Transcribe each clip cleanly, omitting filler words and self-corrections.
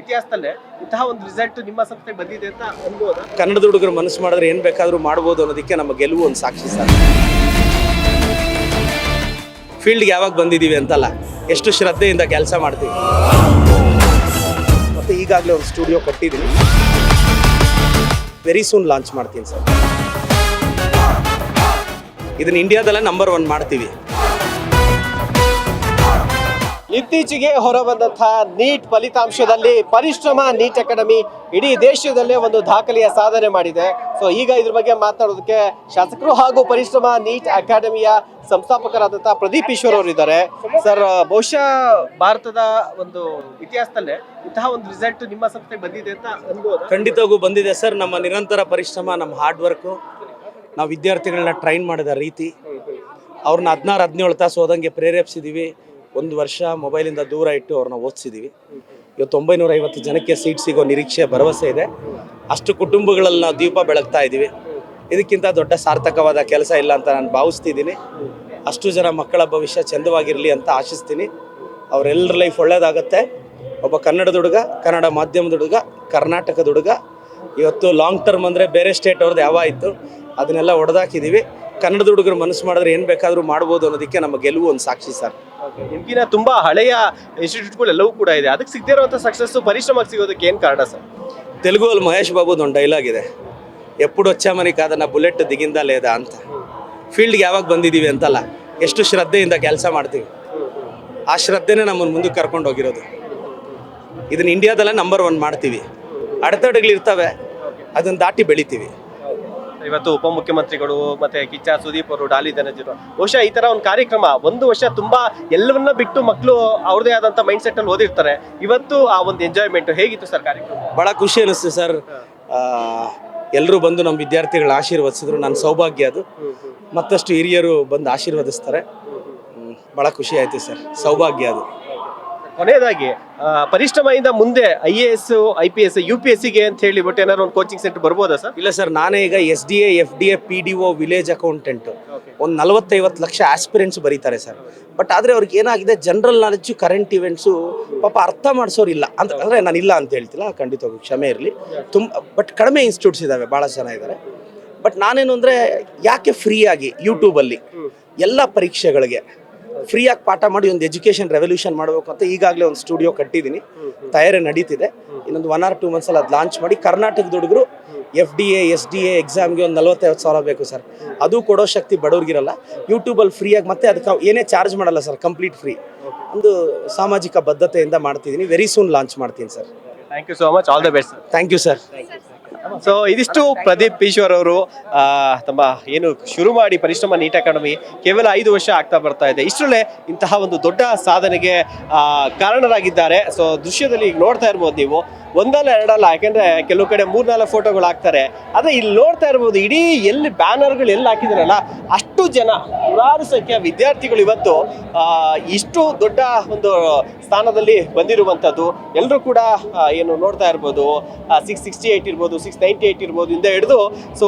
ಇತಿಹಾಸದಲ್ಲೇ ಇಂತಹ ಒಂದು ರಿಸಲ್ಟ್ ನಿಮ್ಮ ಸಂಸ್ಥೆಗೆ ಬಂದಿದೆ ಅಂತ ಅನ್ಬೋದಾ? ಕನ್ನಡದ ಹುಡುಗರು ಮನಸ್ಸು ಮಾಡಿದ್ರೆ ಏನು ಬೇಕಾದರೂ ಮಾಡ್ಬೋದು ಅನ್ನೋದಕ್ಕೆ ನಮ್ಮ ಗೆಲುವು ಒಂದು ಸಾಕ್ಷಿ ಸರ್. ಫೀಲ್ಡ್ಗೆ ಯಾವಾಗ ಬಂದಿದ್ದೀವಿ ಅಂತಲ್ಲ, ಎಷ್ಟು ಶ್ರದ್ಧೆಯಿಂದ ಕೆಲಸ ಮಾಡ್ತೀವಿ. ಮತ್ತು ಈಗಾಗಲೇ ಒಂದು ಸ್ಟುಡಿಯೋ ಕಟ್ಟಿದ್ದೀನಿ, ವೆರಿ ಸೂನ್ ಲಾಂಚ್ ಮಾಡ್ತೀನಿ ಸರ್. ಇದನ್ನು ಇಂಡಿಯಾದಲ್ಲೇ ನಂಬರ್ 1 ಮಾಡ್ತೀವಿ. ಇತ್ತೀಚೆಗೆ ಹೊರಬಂದಂತಹ ನೀಟ್ ಫಲಿತಾಂಶದಲ್ಲಿ ಪರಿಶ್ರಮ ನೀಟ್ ಅಕಾಡೆಮಿ ಇಡೀ ದೇಶದಲ್ಲೇ ಒಂದು ದಾಖಲೆಯ ಸಾಧನೆ ಮಾಡಿದೆ. ಸೊ ಈಗ ಇದ್ರ ಬಗ್ಗೆ ಮಾತನಾಡೋದಕ್ಕೆ ಶಾಸಕರು ಹಾಗೂ ಪರಿಶ್ರಮ ನೀಟ್ ಅಕಾಡೆಮಿಯ ಸಂಸ್ಥಾಪಕರಾದಂತಹ ಪ್ರದೀಪ್ ಈಶ್ವರ್ ಅವರು ಇದ್ದಾರೆ. ಸರ್, ಬಹುಶಃ ಭಾರತದ ಒಂದು ಇತಿಹಾಸದಲ್ಲೇ ಇಂತಹ ಒಂದು ರಿಸಲ್ಟ್ ನಿಮ್ಮ ಸಂಸ್ಥೆಗೆ ಬಂದಿದೆ ಅಂತ ಅನ್ಬೋದಾ? ಖಂಡಿತವಾಗೂ ಬಂದಿದೆ ಸರ್. ನಮ್ಮ ನಿರಂತರ ಪರಿಶ್ರಮ, ನಮ್ಮ ಹಾರ್ಡ್ ವರ್ಕು, ನಾವು ವಿದ್ಯಾರ್ಥಿಗಳನ್ನ ಟ್ರೈನ್ ಮಾಡಿದ ರೀತಿ, ಅವ್ರನ್ನ 16-17 ತಾಸು ಓದಂಗೆ ಪ್ರೇರೇಪಿಸಿದ್ದೀವಿ. 1 ವರ್ಷ ಮೊಬೈಲಿಂದ ದೂರ ಇಟ್ಟು ಅವ್ರನ್ನ ಓದಿಸಿದ್ದೀವಿ. ಇವತ್ತು 950 ಜನಕ್ಕೆ ಸೀಟ್ ಸಿಗೋ ನಿರೀಕ್ಷೆ, ಭರವಸೆ ಇದೆ. ಅಷ್ಟು ಕುಟುಂಬಗಳಲ್ಲಿ ನಾವು ದೀಪ ಬೆಳಗ್ತಾ ಇದ್ದೀವಿ. ಇದಕ್ಕಿಂತ ದೊಡ್ಡ ಸಾರ್ಥಕವಾದ ಕೆಲಸ ಇಲ್ಲ ಅಂತ ನಾನು ಭಾವಿಸ್ತಿದ್ದೀನಿ. ಅಷ್ಟು ಜನ ಮಕ್ಕಳ ಭವಿಷ್ಯ ಚಂದವಾಗಿರಲಿ ಅಂತ ಆಶಿಸ್ತೀನಿ. ಅವರೆಲ್ಲರ ಲೈಫ್ ಒಳ್ಳೆಯದಾಗತ್ತೆ. ಒಬ್ಬ ಕನ್ನಡದ ಹುಡುಗ, ಕನ್ನಡ ಮಾಧ್ಯಮದ ಹುಡುಗ, ಕರ್ನಾಟಕದ ಹುಡುಗ, ಇವತ್ತು ಲಾಂಗ್ ಟರ್ಮ್ ಅಂದರೆ ಬೇರೆ ಸ್ಟೇಟ್ ಅವ್ರದ್ದು ಯಾವ ಇತ್ತು ಅದನ್ನೆಲ್ಲ ಹೊಡೆದಾಕಿದ್ದೀವಿ. ಕನ್ನಡದ ಹುಡುಗರು ಮನಸ್ಸು ಮಾಡಿದ್ರೆ ಏನು ಬೇಕಾದರೂ ಮಾಡ್ಬೋದು ಅನ್ನೋದಕ್ಕೆ ನಮ್ಮ ಗೆಲುವು ಒಂದು ಸಾಕ್ಷಿ ಸರ್. ನಿಮ್ಗಿನ ತುಂಬಾ ಹಳೆಯ ಇನ್ಸ್ಟಿಟ್ಯೂಟ್ಗಳು ಎಲ್ಲವೂ ಕೂಡ ಇದೆ, ಅದಕ್ಕೆ ಸಿಗದೇ ಇರುವಂಥ ಸಕ್ಸಸ್ಸು ಪರಿಶ್ರಮಕ್ಕೆ ಸಿಗೋದಕ್ಕೆ ಏನು ಕಾರಣ ಸರ್? ತೆಲುಗಲ್ಲಿ ಮಹೇಶ್ ಬಾಬುದು ಒಂದು ಡೈಲಾಗ್ ಇದೆ, ಎప్పుడు వచ్చామని కాదన్న ಬುಲೆಟ್ ದಿಗಿಂದ ಲೇದ ಅಂತ. ಫೀಲ್ಡ್ಗೆ ಯಾವಾಗ ಬಂದಿದ್ದೀವಿ ಅಂತಲ್ಲ, ಎಷ್ಟು ಶ್ರದ್ಧೆಯಿಂದ ಕೆಲಸ ಮಾಡ್ತೀವಿ. ಆ ಶ್ರದ್ಧೆನೇ ನಮ್ಮನ್ನು ಮುಂದಕ್ಕೆ ಕರ್ಕೊಂಡು ಹೋಗಿರೋದು. ಇದನ್ನು ಇಂಡಿಯಾದಲ್ಲೇ ನಂಬರ್ 1 ಮಾಡ್ತೀವಿ. ಅಡೆತಡೆಗಳಿರ್ತವೆ, ಅದನ್ನು ದಾಟಿ ಬೆಳಿತೀವಿ. ಇವತ್ತು ಉಪಮುಖ್ಯಮಂತ್ರಿಗಳು ಮತ್ತೆ ಕಿಚ್ಚ ಸುದೀಪ್ ಅವರು, ಡಾಲಿ ಧನಂಜಯ, ಬಹುಶಃ ಈ ತರ ಒಂದು ಕಾರ್ಯಕ್ರಮ 1 ವರ್ಷ ತುಂಬಾ ಎಲ್ಲವನ್ನ ಬಿಟ್ಟು ಮಕ್ಕಳು ಅವ್ರದೇ ಆದಂತ ಮೈಂಡ್ ಸೆಟ್ ಅಲ್ಲಿ ಓದಿರ್ತಾರೆ. ಇವತ್ತು ಆ ಒಂದು ಎಂಜಾಯ್ಮೆಂಟ್ ಹೇಗಿತ್ತು ಸರ್ ಕಾರ್ಯಕ್ರಮ? ಭಾಳ ಖುಷಿ ಅನಿಸ್ತು ಸರ್. ಎಲ್ಲರೂ ಬಂದು ನಮ್ಮ ವಿದ್ಯಾರ್ಥಿಗಳ ಆಶೀರ್ವದಿಸಿದ್ರು. ನನ್ನ ಸೌಭಾಗ್ಯ ಅದು. ಮತ್ತಷ್ಟು ಹಿರಿಯರು ಬಂದು ಆಶೀರ್ವದಿಸ್ತಾರೆ. ಭಾಳ ಖುಷಿ ಆಯ್ತು ಸರ್, ಸೌಭಾಗ್ಯ ಅದು. ಕೊನೆಯದಾಗಿ ಪರಿಶ್ರಮದಿಂದ ಮುಂದೆ IAS, IPS, UPSCಗೆ ಅಂತ ಹೇಳಿ ಬಟ್ ಏನಾದ್ರು ಒಂದು ಕೋಚಿಂಗ್ ಸೆಂಟರ್ ಬರ್ಬೋದಾ ಸರ್? ಇಲ್ಲ ಸರ್, ನಾನೇ ಈಗ SDA, FDA, PDO, village accountant ಒಂದು 40-50 ಲಕ್ಷ ಆಸ್ಪಿರೆಂಟ್ಸ್ ಬರೀತಾರೆ ಸರ್. ಬಟ್ ಆದರೆ ಅವ್ರಿಗೆ ಏನಾಗಿದೆ, ಜನರಲ್ ನಾಲೆಡ್ಜು, ಕರೆಂಟ್ ಇವೆಂಟ್ಸು ಪಾಪ ಅರ್ಥ ಮಾಡಿಸೋರು ಇಲ್ಲ ಅಂತ. ಅಂದರೆ ನಾನು ಇಲ್ಲ ಅಂತ ಹೇಳ್ತಿಲ್ಲ, ಖಂಡಿತವಾಗೂ ಕ್ಷಮೆ ಇರಲಿ. ಬಟ್ ಕಡಿಮೆ ಇನ್ಸ್ಟಿಟ್ಯೂಟ್ಸ್ ಇದ್ದಾವೆ, ಭಾಳ ಜನ ಇದ್ದಾರೆ. ಬಟ್ ನಾನೇನು ಅಂದರೆ, ಯಾಕೆ ಫ್ರೀಯಾಗಿ ಯೂಟ್ಯೂಬಲ್ಲಿ ಎಲ್ಲ ಪರೀಕ್ಷೆಗಳಿಗೆ ಫ್ರೀಯಾಗಿ ಪಾಠ ಮಾಡಿ ಒಂದು ಎಜುಕೇಷನ್ ರೆವಲ್ಯೂಷನ್ ಮಾಡಬೇಕು ಅಂತ ಈಗಾಗಲೇ ಒಂದು ಸ್ಟುಡಿಯೋ ಕಟ್ಟಿದ್ದೀನಿ. ತಯಾರಿ ನಡೀತಿದೆ. ಇನ್ನೊಂದು 1 or 2 ಮಂತ್ಸಲ್ಲಿ ಅದು ಲಾಂಚ್ ಮಾಡಿ ಕರ್ನಾಟಕದ ಹುಡುಗರು FDA, SDA ಎಕ್ಸಾಮ್ಗೆ ಒಂದು 40-50 ಸಾವಿರ ಬೇಕು ಸರ್. ಅದು ಕೊಡೋ ಶಕ್ತಿ ಬಡವ್ರಿಗಿರಲ್ಲ. ಯೂಟ್ಯೂಬಲ್ಲಿ ಫ್ರೀಯಾಗಿ, ಮತ್ತೆ ಅದಕ್ಕೆ ಏನೇ ಚಾರ್ಜ್ ಮಾಡಲ್ಲ ಸರ್, ಕಂಪ್ಲೀಟ್ ಫ್ರೀ. ಒಂದು ಸಾಮಾಜಿಕ ಬದ್ಧತೆಯಿಂದ ಮಾಡ್ತಿದ್ದೀನಿ. ವೆರಿ ಸೂನ್ ಲಾಂಚ್ ಮಾಡ್ತೀನಿ sir. Thank you so much, all the best sir. Thank you sir. So ಇದಿಷ್ಟು ಪ್ರದೀಪ್ ಈಶ್ವರ್ ಅವರು ತಮ್ಮ ಏನು ಶುರು ಮಾಡಿ ಪರಿಶ್ರಮ ನೀಟ್ ಅಕಾಡೆಮಿ ಕೇವಲ 5 ವರ್ಷ ಆಗ್ತಾ ಬರ್ತಾ ಇದೆ. ಇಷ್ಟರಲ್ಲೇ ಇಂತಹ ಒಂದು ದೊಡ್ಡ ಸಾಧನೆಗೆ ಕಾರಣರಾಗಿದ್ದಾರೆ. ಸೊ ದೃಶ್ಯದಲ್ಲಿ ಈಗ ನೋಡ್ತಾ ಇರ್ಬೋದು ನೀವು, ಒಂದಲ್ಲ ಎರಡಲ್ಲ, ಯಾಕೆಂದ್ರೆ ಕೆಲವು ಕಡೆ 3-4 ಫೋಟೋಗಳು ಹಾಕ್ತಾರೆ. ಆದರೆ ಇಲ್ಲಿ ನೋಡ್ತಾ ಇರ್ಬೋದು, ಇಡೀ ಎಲ್ಲಿ ಬ್ಯಾನರ್ಗಳು ಎಲ್ಲಿ ಹಾಕಿದಾರಲ್ಲ ಅಷ್ಟು ಜನ, ನೂರಾರು ಸಂಖ್ಯೆಯ ವಿದ್ಯಾರ್ಥಿಗಳು ಇವತ್ತು ಇಷ್ಟು ದೊಡ್ಡ ಒಂದು ಸ್ಥಾನದಲ್ಲಿ ಬಂದಿರುವಂಥದ್ದು. ಎಲ್ಲರೂ ಕೂಡ ಏನು ನೋಡ್ತಾ ಇರ್ಬೋದು, 668 ಇರ್ಬೋದು, 698 ಇರ್ಬೋದು ಇಂದ ಹಿಡಿದು, ಸೊ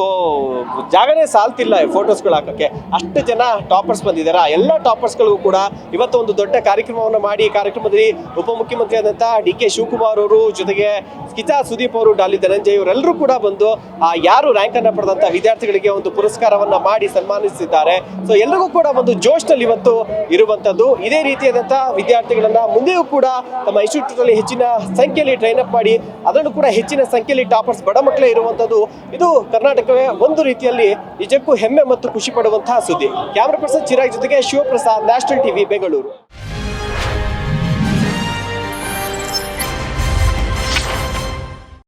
ಜಾಗನೇ ಸಾಲ್ತಿಲ್ಲ ಫೋಟೋಸ್ಗಳು ಹಾಕೋಕ್ಕೆ. ಅಷ್ಟು ಜನ ಟಾಪರ್ಸ್ ಬಂದಿದ್ದಾರೆ. ಆ ಎಲ್ಲ ಟಾಪರ್ಸ್ಗಳಿಗೂ ಕೂಡ ಇವತ್ತು ಒಂದು ದೊಡ್ಡ ಕಾರ್ಯಕ್ರಮವನ್ನು ಮಾಡಿ, ಕಾರ್ಯಕ್ರಮದಲ್ಲಿ ಉಪಮುಖ್ಯಮಂತ್ರಿ ಆದಂಥ DK ಶಿವಕುಮಾರ್ ಅವರು, ಜೊತೆಗೆ ಕಿಚ್ಚ ಸುದೀಪ್ ಅವರು, ಡಾಲಿ ಧನಂಜಯ್ ಅವರೆಲ್ಲರೂ ಕೂಡ ಬಂದು ಯಾರು ರ್ಯಾಂಕ್ ಅನ್ನು ಪಡೆದಂಥ ವಿದ್ಯಾರ್ಥಿಗಳಿಗೆ ಒಂದು ಪುರಸ್ಕಾರವನ್ನ ಮಾಡಿ ಸನ್ಮಾನಿಸಿದ್ದಾರೆ. ಸೊ ಎಲ್ಲರಿಗೂ ಕೂಡ ಒಂದು ಜೋಶ್ನಲ್ಲಿ ಇವತ್ತು ಇರುವಂಥದ್ದು. ಇದೇ ರೀತಿಯಾದಂಥ ವಿದ್ಯಾರ್ಥಿಗಳನ್ನ ಮುಂದೆಯೂ ಕೂಡ ತಮ್ಮ ಇನ್ಸ್ಟಿಟ್ಯೂಟ್ ಅಲ್ಲಿ ಹೆಚ್ಚಿನ ಸಂಖ್ಯೆಯಲ್ಲಿ ಟ್ರೈನ್ ಅಪ್ ಮಾಡಿ, ಅದರಲ್ಲೂ ಕೂಡ ಹೆಚ್ಚಿನ ಸಂಖ್ಯೆಯಲ್ಲಿ ಟಾಪರ್ಸ್ ಬಡ ಮಕ್ಕಳೇ ಇರುವಂಥದ್ದು. ಇದು ಕರ್ನಾಟಕವೇ ಒಂದು ರೀತಿಯಲ್ಲಿ ನಿಜಕ್ಕೂ ಹೆಮ್ಮೆ ಮತ್ತು ಖುಷಿ ಪಡುವಂತಹ ಸುದ್ದಿ. ಕ್ಯಾಮರಾ ಪರ್ಸನ್ ಚಿರಾಗ್ ಜೊತೆಗೆ ಶಿವಪ್ರಸಾದ್, ನ್ಯಾಷನಲ್ TV, ಬೆಂಗಳೂರು.